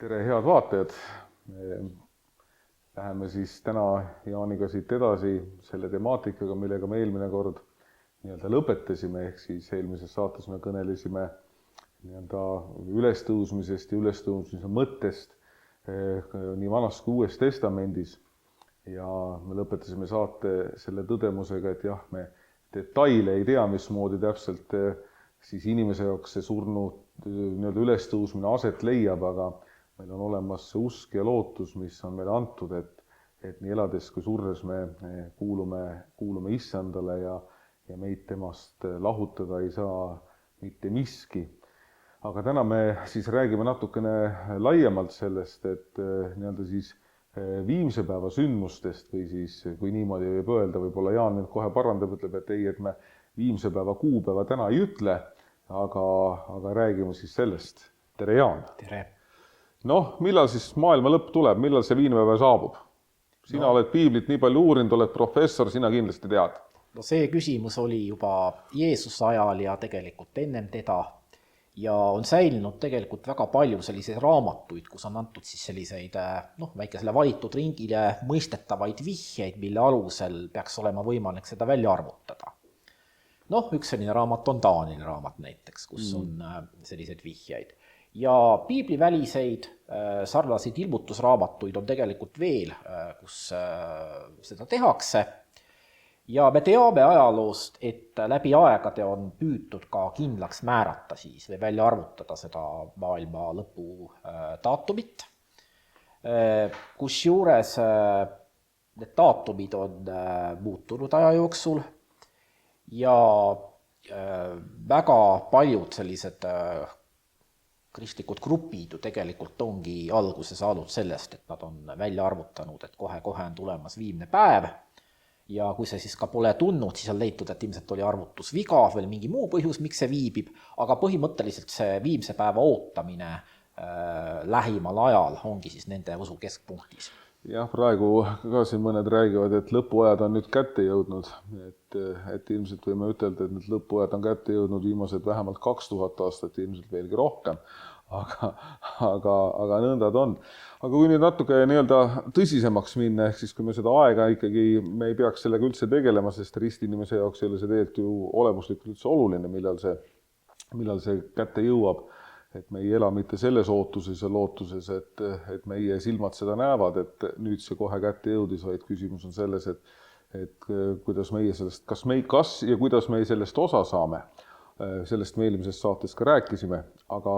Tere, head vaatajad! Läheme siis täna Jaaniga siit edasi selle temaatikaga, millega me eelmine kord lõpetasime, ehk siis eelmises saates me kõnelesime ülestõusmisest ja ülestõusmise mõttest nii Vanas kui Uues Testamendis. Ja me lõpetasime saate selle tõdemusega, et jah, me detaile ei tea, mismoodi täpselt siis inimese jaoks see surnud ülestõusmine aset leiab, aga meil on olemas see usk ja lootus, mis on meile antud, et nii elades kui surres me kuulume Issandale ja meid temast lahutada ei saa mitte miski. Aga täna me siis räägime natukene laiemalt sellest, et siis viimse päeva sündmustest või siis, kui niimoodi võib öelda, võib-olla Jaan nüüd kohe parandab, ütleb, et ei, et me viimse päeva kuupäeva täna ei ütle, aga räägime siis sellest. Tere, Jaan! Tere! Noh, millal siis maailma lõpp tuleb, millal see viimne päev saabub? Sina oled piiblit nii palju uurinud, oled professor, sina kindlasti tead. No see küsimus oli juba Jeesuse ajal ja tegelikult ennem teda ja on säilinud tegelikult väga palju selliseid raamatuid, kus on antud siis selliseid väikesele valitud ringile mõistetavaid vihjeid, mille alusel peaks olema võimalik seda välja arvutada. Üks selline raamat on Taanili raamat näiteks, kus on selliseid vihjeid. Ja piibliväliseid sarnaseid ilmutusraamatuid on tegelikult veel, kus seda tehakse. Ja me teame ajaloost, et läbi aegade on püütud ka kindlaks määrata siis või välja arvutada seda maailma lõpu daatumit, kus juures need daatumid on muutunud aja jooksul ja väga paljud sellised kristlikud grupid ju tegelikult ongi alguse saanud sellest, et nad on välja arvutanud, et kohe on tulemas viimne päev ja kui see siis ka pole tulnud, siis on leitud, et ilmselt oli arvutusviga või mingi muu põhjus, miks see viibib, aga põhimõtteliselt see viimse päeva ootamine lähimal ajal ongi siis nende usu keskpunktis. Jah, praegu ka siin mõned räägivad, et lõpuajad on nüüd kätte jõudnud, et ilmselt võime ütelda, et need lõpuajad on kätte jõudnud viimased vähemalt 2000 aastat, ilmselt veelgi rohkem, aga nõndad on. Aga kui nüüd natuke tõsisemaks minna, ehk siis kui me seda aega ikkagi, me ei peaks sellega üldse tegelema, sest ristinimese jaoks ei ole see tegelikult ju olemuslikult üldse oluline, millal see kätte jõuab. Et me ei ela mitte selles ootuses ja lootuses, et meie silmad seda näevad, et nüüd see kohe kätte jõudis, vaid küsimus on selles, et kuidas meie sellest, kas ja kuidas me sellest osa saame. Sellest me eelmises saates ka rääkisime, aga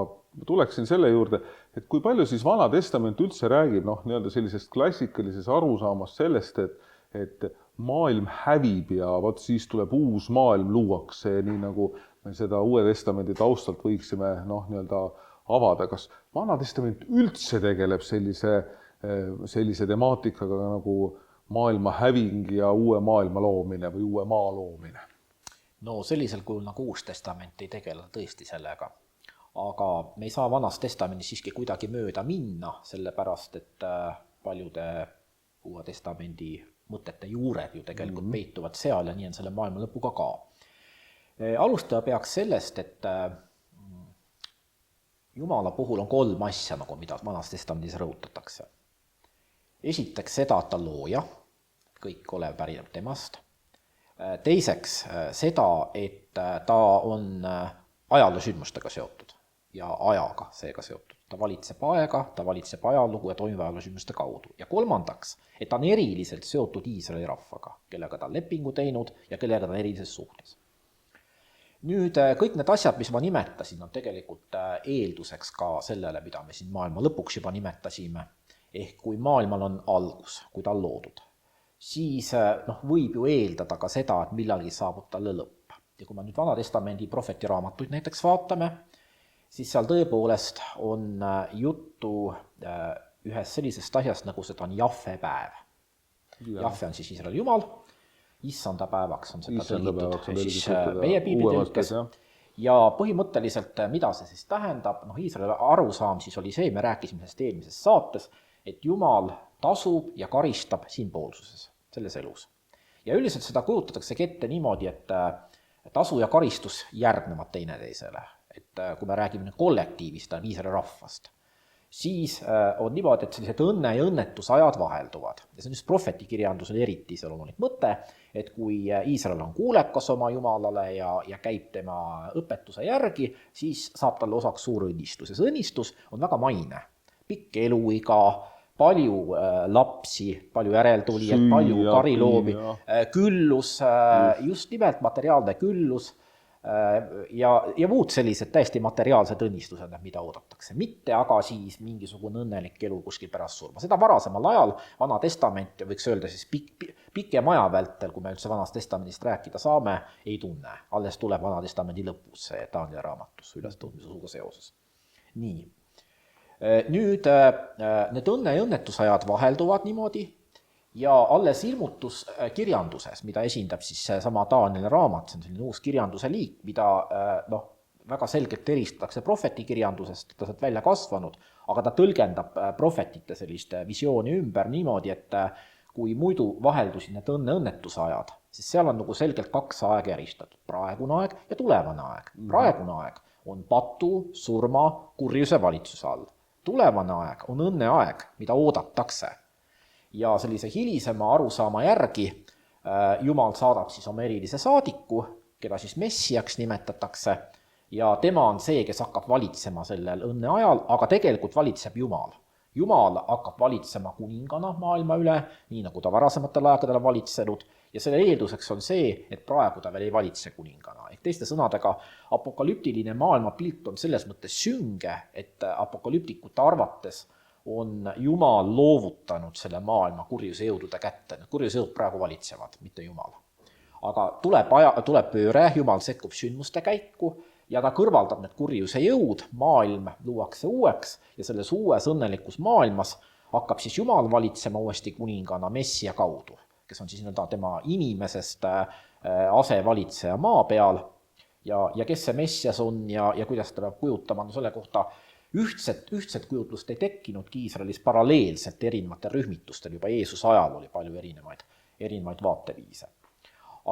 tuleksin selle juurde, et kui palju siis Vana Testament üldse räägib sellisest klassikalises arusaamast sellest, et maailm hävib ja siis tuleb uus maailm luuakse, nii nagu me seda Uue Testamendi taustalt võiksime avada. Kas Vana Testament üldse tegeleb sellise temaatikaga nagu maailma häving ja uue maailma loomine või uue maa loomine? Sellisel kujul nagu Uus Testament ei tegele tõesti sellega. Aga me ei saa Vanas Testamendis siiski kuidagi mööda minna, sellepärast et paljude Uue Testamendi mõtete juured ju tegelikult peituvad seal ja nii on selle maailma lõpuga ka. Alustada peaks sellest, et Jumala puhul on 3 asja, mida Vanas Testamendis rõhutatakse. Esiteks seda, et ta looja, kõik olev pärineb temast. Teiseks seda, et ta on ajaloosündmustega seotud ja ajaga seega seotud. Ta valitseb aega, ta valitseb ajalugu ja toimib ajaloosündmuste kaudu. Ja kolmandaks, et ta on eriliselt seotud Iisraeli rahvaga, kellega ta on lepingu teinud ja kellega ta on erilises suhtes. Nüüd kõik need asjad, mis ma nimetasin, on tegelikult eelduseks ka sellele, mida me siin maailma lõpuks juba nimetasime. Ehk kui maailmal on algus, kui ta on loodud, siis võib ju eeldada ka seda, et millalgi saabub talle lõpp. Ja kui me nüüd Vana Testamendi prohvetiraamatuid näiteks vaatame, siis seal tõepoolest on juttu ühest sellisest asjast, nagu seda on Jahve päev. Jahve on siis Iisraeli Jumal. Issanda päevaks on seda tõlgitud siis meie piiblitõlkes. Ja põhimõtteliselt, mida see siis tähendab, Iisraeli arusaam siis oli see, me rääkisime sellest eelmises saates, et Jumal tasub ja karistab siinpoolsuses, selles elus. Ja üldiselt seda kujutatakse ette niimoodi, et tasu ja karistus järgnevad teineteisele. Et kui me räägime kollektiivist, Iisraeli rahvast, siis on niimoodi, et sellised õnne ja õnnetusajad vahelduvad. Ja see on just prohvetikirjandusel eriti iseloomulik mõte, et kui Iisrael on kuulekas oma Jumalale ja käib tema õpetuse järgi, siis saab talle osaks suur õnnistus. Ja see õnnistus on väga maine. Pikk eluiga, palju lapsi, palju järeltulijaid, palju kariloomi, küllus, just nimelt materiaalne küllus, ja muud sellised täiesti materiaalsed õnnistused, mida oodatakse. Mitte aga siis mingisugune õnnelik elu kuskil pärast surma. Seda varasemal ajal Vana Testament, võiks öelda siis pikem aja vältel, kui me üldse Vanast Testamendist rääkida saame, ei tunne. Alles tuleb Vana Testamendi lõpus see Taanieli raamatus ülestõudmisusuga seoses. Nii. Nüüd need õnne ja õnnetusajad vahelduvad niimoodi, ja alles ilmutuskirjanduses, mida esindab siis sama Taanieli raamat, see on selline uus kirjanduse liik, mida väga selgelt eristatakse prohvetikirjandusest, ta sealt välja kasvanud, aga ta tõlgendab prohvetite sellist visiooni ümber niimoodi, et kui muidu vaheldusid need õnnetusajad, siis seal on nagu selgelt kaks aega eristatud, praegune aeg ja tulevane aeg. Praegune aeg on patu, surma, kurjuse valitsuse all. Tulevane aeg on õnne aeg, mida oodatakse. Ja sellise hilisema arusaama järgi Jumal saadab siis oma erilise saadiku, keda siis messiaks nimetatakse, ja tema on see, kes hakkab valitsema sellel õnne ajal, aga tegelikult valitseb Jumal. Jumal hakkab valitsema kuningana maailma üle, nii nagu ta varasematel aegadel valitsenud, ja selle eelduseks on see, et praegu ta veel ei valitse kuningana. Ehk teiste sõnadega, apokalüptiline maailmapilt on selles mõttes sünge, et apokalüptikute arvates on Jumal loovutanud selle maailma kurjuse jõudude kätte. Need kurjuse jõud praegu valitsevad, mitte Jumal. Aga tuleb pööre, Jumal sekkub sündmuste käiku ja ta kõrvaldab need kurjuse jõud, maailm luuakse uueks ja selles uues õnnelikus maailmas hakkab siis Jumal valitsema uuesti kuningana Messia kaudu, kes on siis tema inimesest asevalitseja maa peal ja kes see Messias on ja kuidas ta peab kujutama, selle kohta ühtset kujutlust ei tekkinudki Iisraelis paralleelselt erinevatel rühmitustel, juba Jeesuse ajal oli palju erinevaid vaateviise.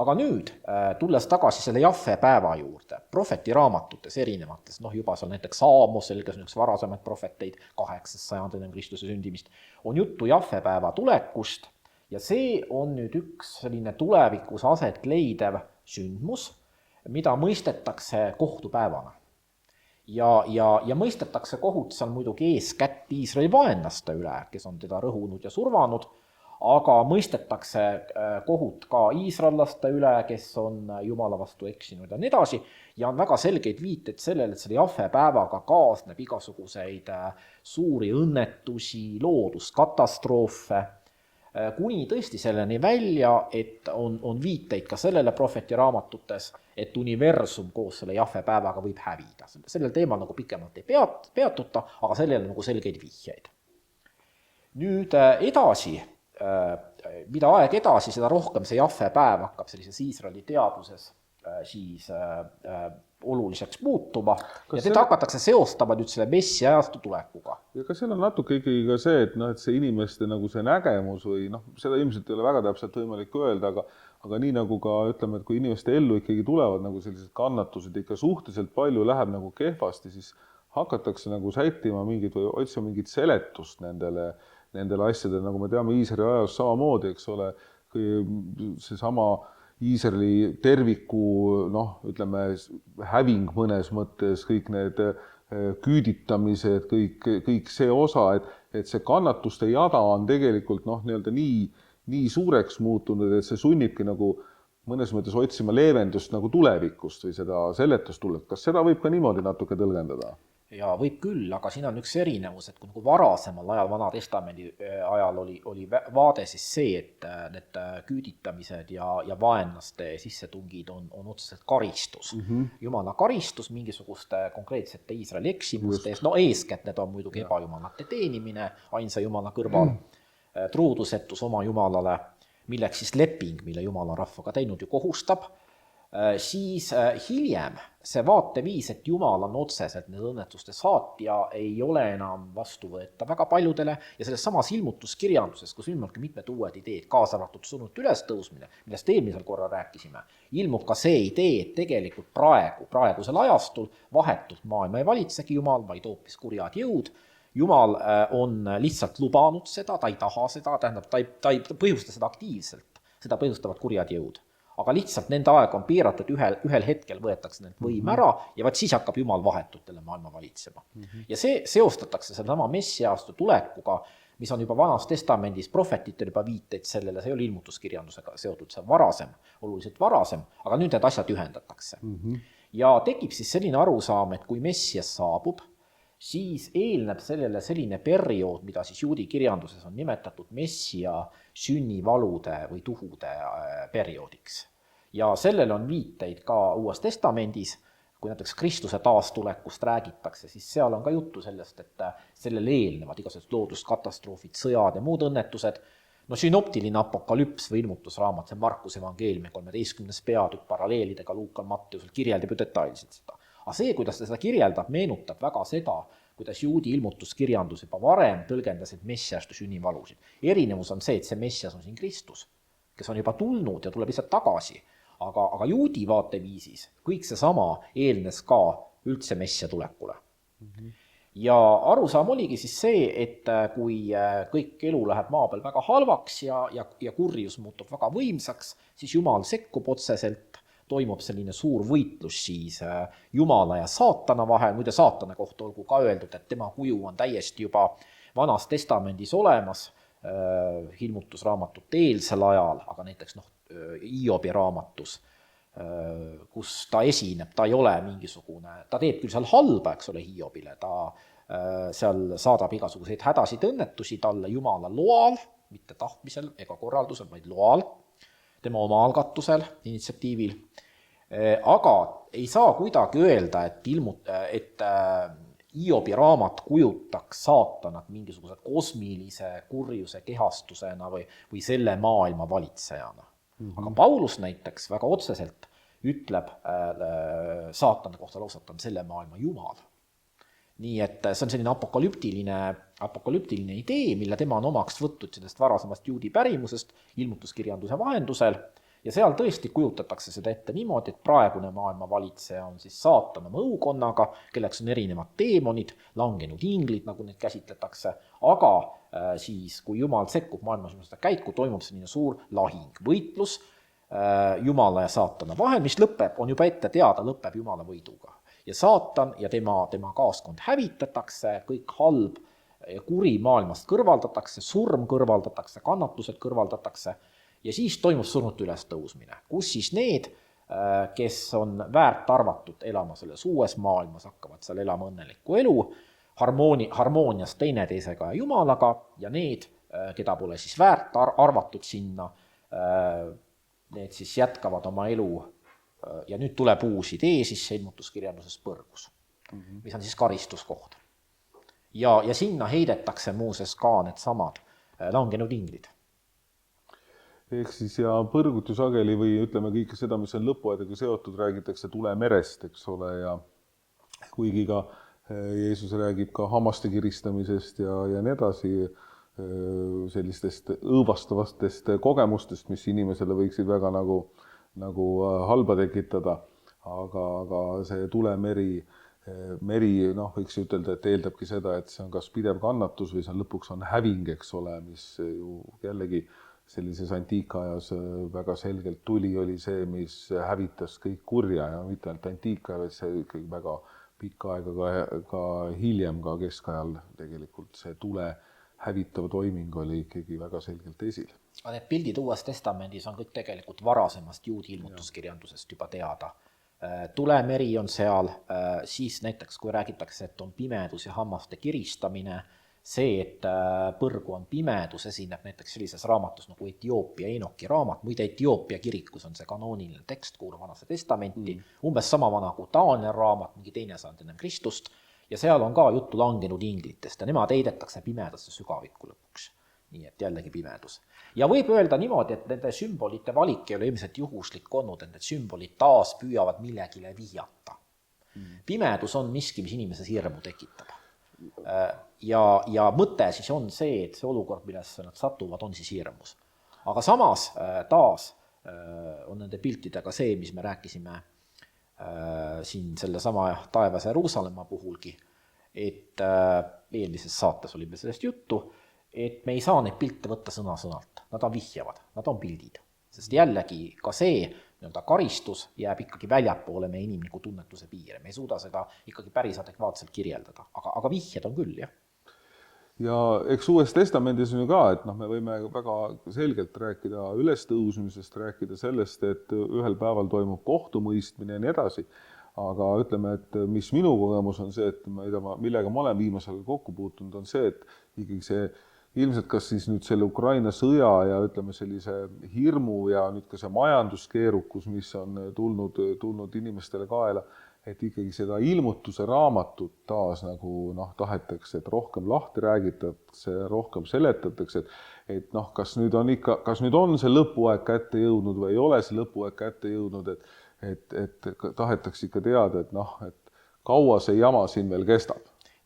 Aga nüüd, tulles tagasi selle Jahve päeva juurde, prohvetiraamatutes erinevates, juba seal näiteks Aamosel, kes on üks varasemaid prohveteid, 8. sajand enne Kristuse sündimist, on juttu Jahve päeva tulekust ja see on nüüd üks selline tulevikus aset leidev sündmus, mida mõistetakse kohtupäevana. Ja mõistetakse kohut seal muidugi eeskätt Iisraeli vaenlaste üle, kes on teda rõhunud ja survanud, aga mõistetakse kohut ka iisraellaste üle, kes on Jumala vastu eksinud ja nii edasi, ja on väga selgeid viiteid sellele, et selle Jahve päevaga kaasneb igasuguseid suuri õnnetusi, looduskatastroofe, kuni tõesti selleni välja, et on viiteid ka sellele prohvetiraamatutes, et universum koos selle Jahve päevaga võib hävida. Sellel teemal nagu pikemalt ei peatuta, aga sellele nagu selgeid vihjeid. Nüüd edasi, mida aeg edasi, seda rohkem see Jahve päev hakkab sellises Iisraeli teadvuses siis oluliseks muutuma ja teda hakatakse seostama nüüd selle messi ajastu tulekuga. Ja ka seal on natuke ikkagi ka see, et see inimeste nagu see nägemus või seda ilmselt ei ole väga täpselt võimalik öelda, aga nii nagu ka ütleme, et kui inimeste ellu ikkagi tulevad nagu sellised kannatused, ikka suhteliselt palju läheb nagu kehvasti, siis hakatakse nagu sättima mingit või otsima mingit seletust nendele asjadele, nagu me teame Iisraeli ajast samamoodi, eks ole, see sama Iisraeli terviku, ütleme, häving mõnes mõttes, kõik need küüditamised, kõik see osa, et see kannatuste jada on tegelikult nii suureks muutunud, et see sunnibki nagu mõnes mõttes otsima leevendust nagu tulevikust või seda seletust tuleb. Kas seda võib ka niimoodi natuke tõlgendada? Ja võib küll, aga siin on üks erinevus, et kui varasemal ajal, Vana Testamendi ajal oli vaade siis see, et need küüditamised ja vaenlaste sissetungid on otseselt karistus. Jumala karistus mingisuguste konkreetsete Iisraeli eksimuste ees, eeskätt need on muidugi ebajumalate teenimine, ainsa Jumala kõrval, truudusetus oma Jumalale, milleks siis leping, mille Jumala rahvaga teinud ju kohustab, siis hiljem see vaateviis, et Jumal on otseselt need õnnetuste saatja, ei ole enam vastu võtta väga paljudele ja selles samas ilmutuskirjanduses, kus ilmubki mitmed uued ideed, kaasa arvatud surnud ülestõusmine, millest eelmisel korral rääkisime, ilmub ka see idee, et tegelikult praegusel ajastul vahetult maailma ei valitsegi Jumal, vaid hoopis kurjad jõud Jumal on lihtsalt lubanud seda, ta ei taha seda, tähendab, ta ei põhjusta seda aktiivselt, seda põhjustavad kurjad jõud. Aga lihtsalt nende aeg on piiratud, ühel hetkel võetakse neilt võim ära ja vaat siis hakkab Jumal vahetult jälle maailma valitsema. Ja see seostatakse sellesama messiaastu tulekuga, mis on juba Vanas Testamendis, prohvetitel juba viiteid sellele, see ei ole ilmutuskirjandusega seotud, see on varasem, oluliselt varasem, aga nüüd need asjad ühendatakse. Ja tekib siis selline arusaam, et kui messias saabub, siis eelneb sellele selline periood, mida siis juudi kirjanduses on nimetatud messia sünnivalude või tuhude perioodiks. Ja sellele on viiteid ka Uues Testamendis, kui näiteks Kristuse taastulekust räägitakse, siis seal on ka juttu sellest, et sellele eelnevad igasugused looduskatastroofid, sõjad ja muud õnnetused. No synoptiline apokalüps või ilmutusraamat, see Markuse evangeeliumi 13. peatükk paralleelidega Luukal, Matteusel kirjeldab ju detailselt seda. Aga see, kuidas ta seda kirjeldab, meenutab väga seda, kuidas juudi ilmutuskirjandus juba varem tõlgendasid messiaste sünnivalusid. Erinevus on see, et see messias on siin Kristus, kes on juba tulnud ja tuleb lihtsalt tagasi. Aga juudi vaateviisis kõik seesama eelnes ka üldse messia tulekule. Ja arusaam oligi siis see, et kui kõik elu läheb maa peal väga halvaks ja kurjus muutub väga võimsaks, siis Jumal sekkub otseselt, toimub selline suur võitlus siis Jumala ja saatana vahel, muide saatana kohta olgu ka öeldud, et tema kuju on täiesti juba Vanas Testamendis olemas, ilmutusraamatute eelsel ajal, aga näiteks Hiobi raamatus, kus ta esineb, ta ei ole mingisugune, ta teeb küll seal halba, eks ole, Hiobile, ta seal saadab igasuguseid hädasid õnnetusi talle Jumala loal, mitte tahtmisel ega korraldusel, vaid loal, tema oma algatusel, initsiatiivil, aga ei saa kuidagi öelda, et Hiobi raamat kujutaks saatanat mingisuguse kosmilise kurjuse kehastusena või selle maailma valitsejana. Aga Paulus näiteks väga otseselt ütleb saatana kohta lausa, et on selle maailma Jumal. Nii et see on selline apokalüptiline idee, mille tema on omaks võtnud sellest varasemast juudi pärimusest ilmutuskirjanduse vahendusel ja seal tõesti kujutatakse seda ette niimoodi, et praegune maailma valitseja on siis saatana mõukonnaga, kelleks on erinevad teemonid, langenud inglid, nagu neid käsitletakse, aga siis kui Jumal sekkub maailmas käiku, toimub selline suur lahing, võitlus Jumala ja saatana vahel, mis lõpeb, on juba ette teada, lõpeb Jumala võiduga. Ja saatan ja tema kaaskond hävitatakse, kõik halb ja kuri maailmast kõrvaldatakse, surm kõrvaldatakse, kannatused kõrvaldatakse ja siis toimub surnute ülestõusmine, kus siis need, kes on väärt arvatud elama selles uues maailmas, hakkavad seal elama õnnelikku elu, harmoonias teineteisega ja Jumalaga ja need, keda pole siis väärt arvatud sinna, need siis jätkavad oma elu ja nüüd tuleb uus idee sisse ilmutuskirjanduses põrgus, mis on siis karistuskoht. Ja sinna heidetakse muuses ka need samad langenud inglid. Ehk siis ja põrgut ju sageli või ütleme kõike seda, mis on lõpuaedega seotud, räägitakse tulemerest, eks ole, ja kuigi ka Jeesus räägib ka hammaste kiristamisest ja nii edasi, sellistest õõvastavastest kogemustest, mis inimesele võiksid väga nagu halba tekitada, aga see tulemeri, võiks ütelda, et eeldabki seda, et see on kas pidev kannatus või see lõpuks on häving, eks ole, mis ju jällegi sellises antiikajas väga selgelt tuli, oli see, mis hävitas kõik kurja ja mitte ainult antiika, vaid see ikkagi väga pikka aega ka hiljem, ka keskajal tegelikult see tule hävitav toiming oli ikkagi väga selgelt esil. Need pildid Uues Testamendis on kõik tegelikult varasemast juudi ilmutuskirjandusest juba teada. Tulemeri on seal, siis näiteks kui räägitakse, et on pimedus ja hammaste kiristamine, see, et põrgu on pimedus, esineb näiteks sellises raamatus nagu Etioopia Enoki raamat, muide Etioopia kirikus on see kanooniline tekst, kuulub Vanasse Testamenti, umbes sama vana kui Danieli raamat, mingi teine sajand enne Kristust, ja seal on ka juttu langenud inglitest ja nemad heidetakse pimedasse sügavikku lõpuks. Nii et jällegi pimedus. Ja võib öelda niimoodi, et nende sümbolite valik ei ole ilmselt juhuslik olnud, et need sümbolid taas püüavad millegile vihjata. Pimedus on miski, mis inimeses hirmu tekitab. Ja mõte siis on see, et see olukord, millesse nad satuvad, on siis hirmus. Aga samas taas on nende piltidega see, mis me rääkisime siin selle sama taevase Jeruusalemma puhulgi, et eelmises saates oli meil sellest juttu, et me ei saa neid pilte võtta sõna-sõnalt, nad on vihjavad, nad on pildid. Sest jällegi ka see karistus jääb ikkagi väljapoole meie inimliku tunnetuse piire. Me ei suuda seda ikkagi päris adekvaatselt kirjeldada, aga vihjed on küll, jah. Ja eks Uues Testamendis on ju ka, et me võime väga selgelt rääkida ülestõusmisest, rääkida sellest, et ühel päeval toimub kohtumõistmine ja nii edasi. Aga ütleme, et mis minu kogemus on see, et millega ma olen viimasel kokku puutunud, on see, et ikkagi see ilmselt kas siis nüüd selle Ukraina sõja ja ütleme sellise hirmu ja nüüd ka see majanduskeerukus, mis on tulnud inimestele kaela, et ikkagi seda ilmutuse raamatut taas nagu tahetakse, et rohkem lahti räägitakse, rohkem seletatakse, et kas nüüd on see lõpuaeg kätte jõudnud või ei ole see lõpuaeg kätte jõudnud, et tahetakse ikka teada, et kaua see jama siin veel kestab.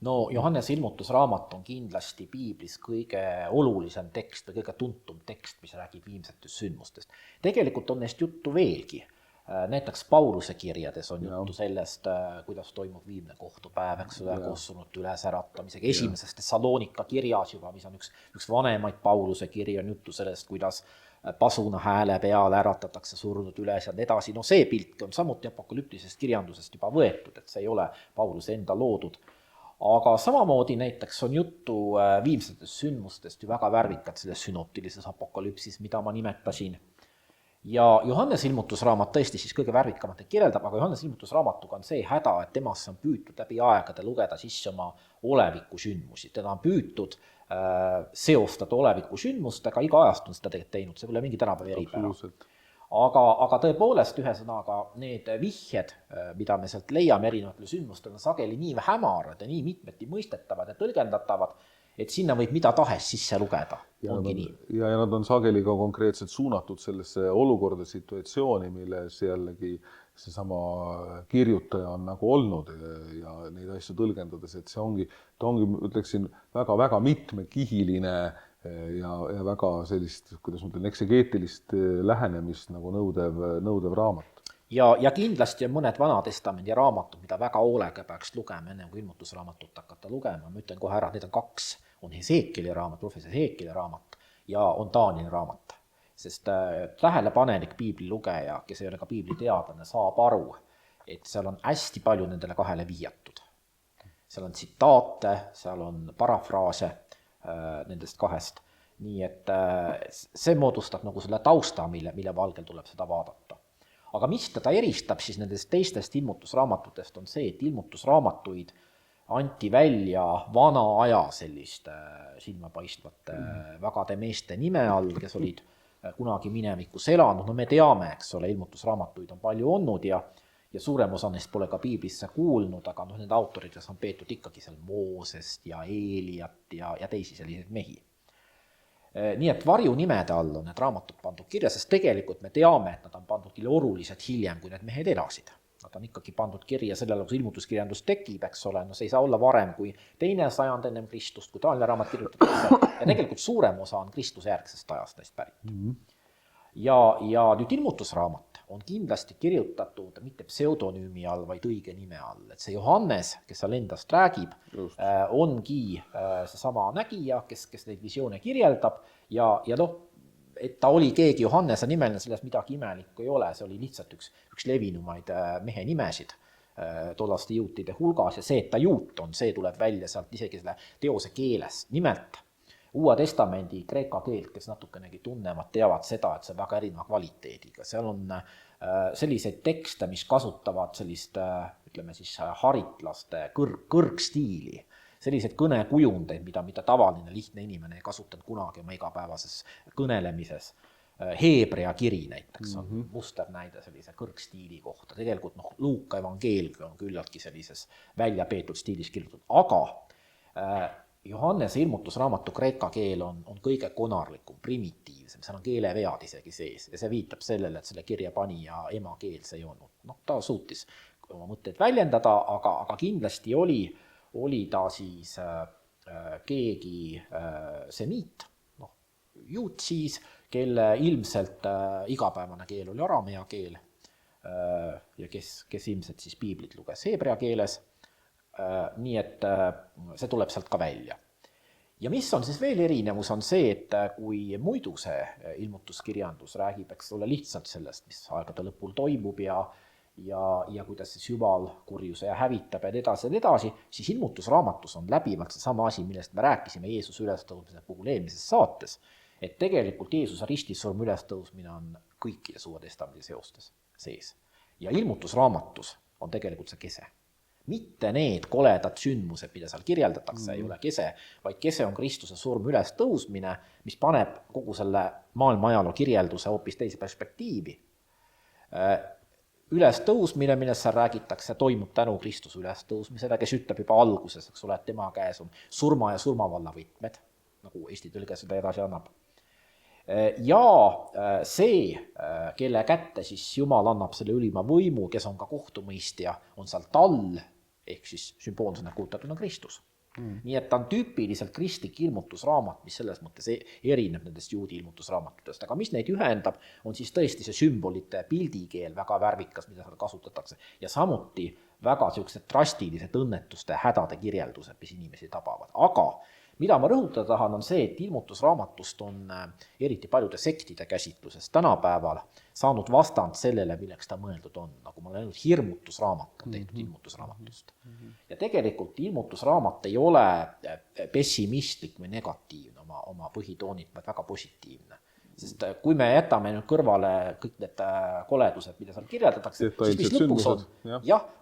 No Johannese ilmutusraamat on kindlasti piiblis kõige olulisem tekst või kõige tuntum tekst, mis räägib viimsetest sündmustest. Tegelikult on neist juttu veelgi. Näiteks Pauluse kirjades on juttu sellest, kuidas toimub viimne kohtupäev, kossunute ülesäratamisega. Esimeses Thessalonika kirjas juba, mis on üks vanemaid Pauluse kirja, on juttu sellest, kuidas pasuna hääle peale äratatakse surnud üles ja edasi. No see pilt on samuti apokalüptilisest kirjandusest juba võetud, et see ei ole Pauluse enda loodud. Aga samamoodi näiteks on juttu viimsetest sündmustest ju väga värvikad selles synoptilises apokalüpsis, mida ma nimetasin. Ja Johannese ilmutusraamat tõesti siis kõige värvikamat kirjeldab, aga Johannese ilmutusraamatuga on see häda, et temasse on püütud läbi aegade lugeda sisse oma oleviku sündmusi. Teda on püütud seostada oleviku sündmustega, iga ajast on seda teinud, see pole mingi tänapäeva eripära. Aga tõepoolest ühesõnaga need vihjed, mida me sealt leiame erinevatele sündmustele, on sageli nii hämarad ja nii mitmeti mõistetavad ja tõlgendatavad, et sinna võib mida tahes sisse lugeda. Ja nad on sageli ka konkreetselt suunatud sellesse olukorda situatsiooni, milles jällegi seesama kirjutaja on nagu olnud ja neid asju tõlgendades, et see ongi, ütleksin, väga mitmekihiline ja väga sellist, kuidas ma ütlen, eksegeetilist lähenemist nagu nõudev raamat. Ja kindlasti on mõned Vanatestamendi raamatud, mida väga hoolega peaks lugema, enne kui ilmutusraamatut hakata lugema. Ma ütlen kohe ära, need on 2. On Hesekieli raamat, professor Hesekieli raamat ja on Danieli raamat. Sest tähelepanelik piibli lugeja, kes ei ole ka piibli teadlane, saab aru, et seal on hästi palju nendele 2 viiatud. Seal on tsitaate, seal on parafraase nendest 2. Nii et see moodustab nagu selle tausta, mille valgel tuleb seda vaadata. Aga mis teda eristab siis nendest teistest ilmutusraamatutest on see, et ilmutusraamatuid anti välja vana aja selliste silmapaistvate vägade meeste nime all, kes olid kunagi minevikus elanud. No me teame, eks ole, ilmutusraamatuid on palju olnud ja suurem osa neist pole ka piiblisse kuulnud, aga need autorites on peetud ikkagi seal Moosest ja Eeliat ja teisi selliseid mehi. Nii et varjunimede all on need raamatud pandud kirja, sest tegelikult me teame, et nad on pandud kirja oluliselt hiljem, kui need mehed elasid. Nad on ikkagi pandud kirja sellele, kus ilmutuskirjandus tekib, eks ole, no see ei saa olla varem kui 2. sajand ennem Kristust, kui Danieli raamat kirjutatakse, ja tegelikult suurem osa on Kristuse järgsest ajast neist pärit. Ja nüüd ilmutusraamat on kindlasti kirjutatud mitte pseudonüümi all, vaid õige nime all. Et see Johannes, kes seal endast räägib, ongi see sama nägija, kes neid visioone kirjeldab ja et ta oli keegi Johannese nimeline, selles midagi imelikku ei ole, see oli lihtsalt üks levinumaid mehe nimesid tollaste juutide hulgas ja see, et ta juut on, see tuleb välja sealt isegi selle teose keelest. Nimelt Uue Testamendi kreeka keelt, kes natukenegi tunnevad, teavad seda, et see on väga erineva kvaliteediga. Seal on selliseid tekste, mis kasutavad sellist, ütleme siis, haritlaste kõrgstiili, sellised kõnekujundeid, mida tavaline lihtne inimene ei kasutanud kunagi oma igapäevases kõnelemises. Heebrea kiri näiteks on muster näide sellise kõrgstiili kohta. Tegelikult Luuka evangeelgi on küllaltki sellises välja peetud stiilis kirjutatud, aga Johannese ilmutusraamatu kreeka keel on kõige konarlikum, primitiivsem, seal on keelevead isegi sees ja see viitab sellele, et selle kirja panija emakeel see ei olnud. Ta suutis oma mõtteid väljendada, aga kindlasti oli ta siis keegi semiit, juut siis, kelle ilmselt igapäevane keel oli aramea keel ja kes ilmselt siis piiblit luges heebrea keeles. nii et see tuleb sealt ka välja. Ja mis on siis veel erinevus, on see, et kui muidu see ilmutuskirjandus räägib, eks ole, lihtsalt sellest, mis aegade lõpul toimub ja kuidas siis Jumal kurjuse ja hävitab ja nii edasi, siis ilmutusraamatus on läbivalt seesama asi, millest me rääkisime Jeesuse ülestõusmise puhul eelmises saates, et tegelikult Jeesuse ristissurm ülestõusmine on kõikides Uue Testamendi seostes sees. Ja ilmutusraamatus on tegelikult see kese. Mitte need koledad sündmused, mida seal kirjeldatakse, ei ole kese, vaid kese on Kristuse surm ülestõusmine, mis paneb kogu selle maailma ajaloo kirjelduse hoopis teise perspektiivi. Ülestõusmine, millest seal räägitakse, toimub tänu Kristuse ülestõusmisele, kes ütleb juba alguses, eks ole, et tema käes on surma ja surmavalla võtmed, nagu Eesti tõlge seda edasi annab. Ja see, kelle kätte siis Jumal annab selle ülima võimu, kes on ka kohtumõistja, on seal tall, ehk siis sümboolsena kujutatuna Kristus. Nii et ta on tüüpiliselt kristlik ilmutusraamat, mis selles mõttes erineb nendest juudi ilmutusraamatutest. Aga mis neid ühendab, on siis tõesti see sümbolite pildikeel väga värvikas, mida seal kasutatakse. Ja samuti väga sellised drastilised õnnetuste hädade kirjeldused, mis inimesi tabavad. Aga mida ma rõhutada tahan, on see, et ilmutusraamatust on eriti paljude sektide käsitluses tänapäeval saanud vastand sellele, milleks ta mõeldud on. Nagu ma olen öelnud, hirmutusraamat on tehtud ilmutusraamatust. Ja tegelikult ilmutusraamat ei ole pessimistlik või negatiivne oma põhitoonid, vaid väga positiivne. Sest kui me jätame nüüd kõrvale kõik need koledused, mida seal kirjeldatakse, siis mis lõpus on,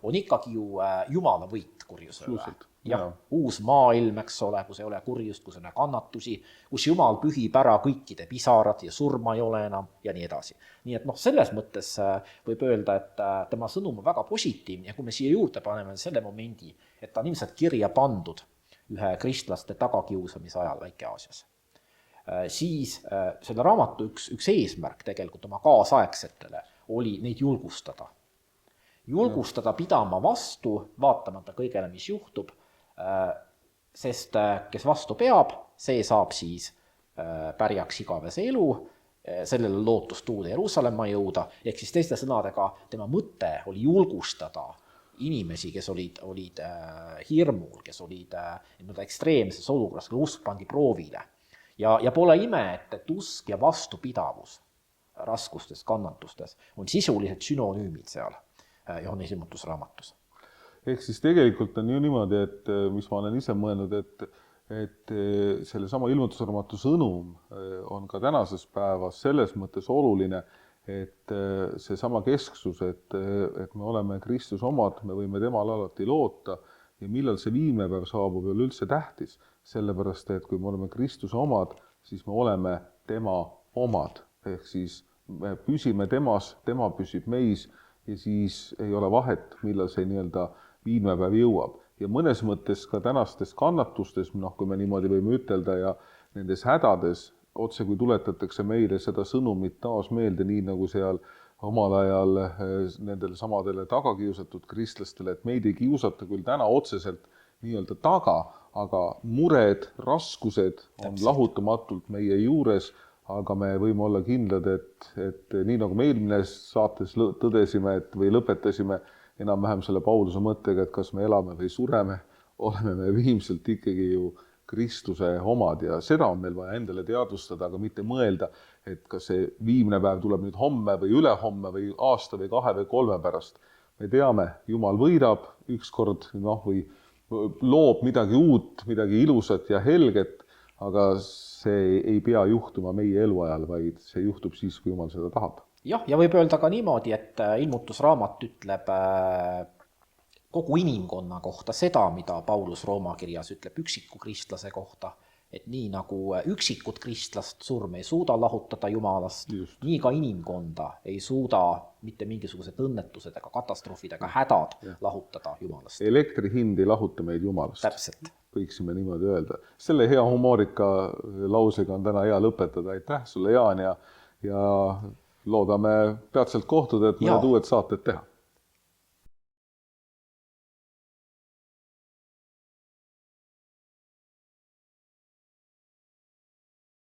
on ikkagi ju Jumala võit kurjuse üle. Uus maailm, eks ole, kus ei ole kurjust, kus ei ole kannatusi, kus Jumal pühib ära kõikide pisarad ja surma ei ole enam ja nii edasi. Nii et selles mõttes võib öelda, et tema sõnum on väga positiivne ja kui me siia juurde paneme selle momendi, et ta on ilmselt kirja pandud ühe kristlaste tagakiusamise ajal Väike-Aasias, siis selle raamatu üks eesmärk tegelikult oma kaasaegsetele oli neid julgustada. Julgustada pidama vastu, vaatamata kõigele, mis juhtub, sest kes vastu peab, see saab siis pärjaks igavese elu, sellele lootus tuude Jeruusalemma jõuda, ehk siis teiste sõnadega tema mõte oli julgustada inimesi, kes olid hirmul, kes olid ekstreemses olukorras, kui usk pandi proovile. Ja pole ime, et usk ja vastupidavus raskustes, kannatustes on sisuliselt sünonüümid seal Johannes ilmutusraamatus. Ehk siis tegelikult on ju niimoodi, et mis ma olen ise mõelnud, et selle sama ilmutusraamatu sõnum on ka tänases päevas selles mõttes oluline, et see sama kesksus, et me oleme Kristus omad, me võime temal alati loota ja millal see viimne päev saabub, ei ole üldse tähtis. Sellepärast, et kui me oleme Kristuse omad, siis me oleme tema omad. Ehk siis me püsime temas, tema püsib meis ja siis ei ole vahet, millal see nii-öelda viimne päev jõuab. Ja mõnes mõttes ka tänastes kannatustes, kui me niimoodi võime ütelda ja nendes hädades, otse kui tuletatakse meile seda sõnumit taas meelde, nii nagu seal omal ajal nendele samadele tagakiusatud kristlastele, et meid ei kiusata küll täna otseselt nii-öelda taga, aga mured, raskused on lahutamatult meie juures, aga me võime olla kindlad, et nii nagu me eelmine saates tõdesime, või lõpetasime enam-vähem selle Pauluse mõttega, et kas me elame või sureme, oleme me viimselt ikkagi ju Kristuse omad ja seda on meil vaja endale teadvustada, aga mitte mõelda, et kas see viimne päev tuleb nüüd homme või ülehomme või aasta või 2 või 3 pärast. Me teame, Jumal võidab ükskord või loob midagi uut, midagi ilusat ja helget, aga see ei pea juhtuma meie eluajal, vaid see juhtub siis, kui Jumal seda tahab. Ja võib öelda ka niimoodi, et ilmutusraamat ütleb kogu inimkonna kohta seda, mida Paulus Rooma kirjas ütleb üksiku kristlase kohta, et nii nagu üksikud kristlast surm ei suuda lahutada Jumalast, nii ka inimkonda ei suuda mitte mingisugused õnnetused ega katastroofid ega hädad lahutada Jumalast. Elektri hind ei lahuta meid Jumalast. Täpselt. Võiksime niimoodi öelda. Selle hea humoorika lausega on täna hea lõpetada. Aitäh sulle, Jaan, ja loodame peatselt kohtuda, et mõned uued saated teha.